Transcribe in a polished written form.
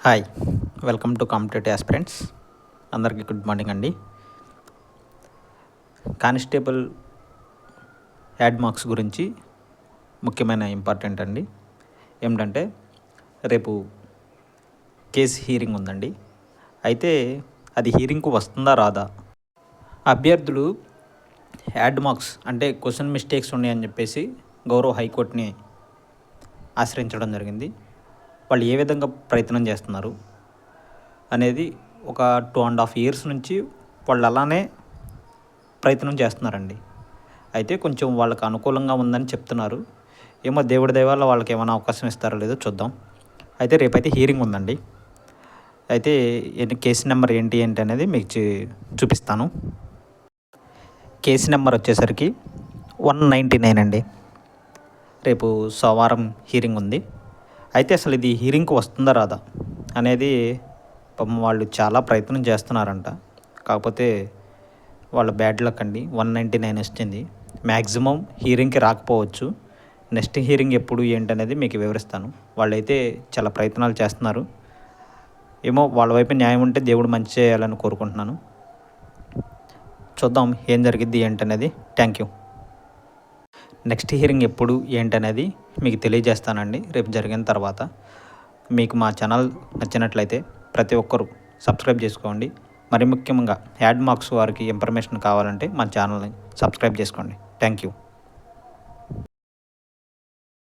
Hi, welcome to competitive aspirants. అందరికీ good morning అండి. Constable add marks గురించి ముఖ్యమైన ఇంపార్టెంట్ అండి. ఏమిటంటే రేపు కేసు హీరింగ్ ఉందండి. అయితే అది హీరింగ్కు వస్తుందా రాదా? అభ్యర్థులు యాడ్ మార్క్స్ అంటే క్వశ్చన్ మిస్టేక్స్ ఉన్నాయని చెప్పేసి గౌరవ హైకోర్టుని ఆశ్రయించడం జరిగింది. వాళ్ళు ఏ విధంగా ప్రయత్నం చేస్తున్నారు అనేది ఒక 2.5 years నుంచి వాళ్ళు అలానే ప్రయత్నం చేస్తున్నారండి. అయితే కొంచెం వాళ్ళకి అనుకూలంగా ఉందని చెప్తున్నారు. ఏమో దేవుడి దయ వల్ల వాళ్ళకి ఏమైనా అవకాశం ఇస్తారో లేదో చూద్దాం. అయితే రేపైతే హీరింగ్ ఉందండి. అయితే కేసు నెంబర్ ఏంటి అనేది మీకు చూపిస్తాను. కేసు నెంబర్ వచ్చేసరికి 199 అండి. రేపు సోమవారం హీరింగ్ ఉంది. అయితే అసలు ఇది హీరింగ్కి వస్తుందా రాదా అనేది పాపం వాళ్ళు చాలా ప్రయత్నం చేస్తున్నారంట. కాకపోతే వాళ్ళ బ్యాడ్ లక్ అండి, 199 వచ్చింది. మ్యాక్సిమం హీరింగ్కి రాకపోవచ్చు. నెక్స్ట్ హీరింగ్ ఎప్పుడు ఏంటనేది మీకు వివరిస్తాను. వాళ్ళైతే చాలా ప్రయత్నాలు చేస్తున్నారు. ఏమో వాళ్ళ వైపు న్యాయం ఉంటే దేవుడు మంచి చేయాలని కోరుకుంటున్నాను. చూద్దాం ఏం జరిగిద్ది ఏంటనేది. Thank you. నెక్స్ట్ హీరింగ్ ఎప్పుడు ఏంటనేది మీకు తెలియజేస్తానండి రేపు జరిగిన తర్వాత. మీకు మా ఛానల్ నచ్చినట్లయితే ప్రతి ఒక్కరూ సబ్స్క్రైబ్ చేసుకోండి. మరి ముఖ్యంగా యాడ్ మార్క్స్ వారికి ఇన్ఫర్మేషన్ కావాలంటే మా ఛానల్ని సబ్స్క్రైబ్ చేసుకోండి. Thank you.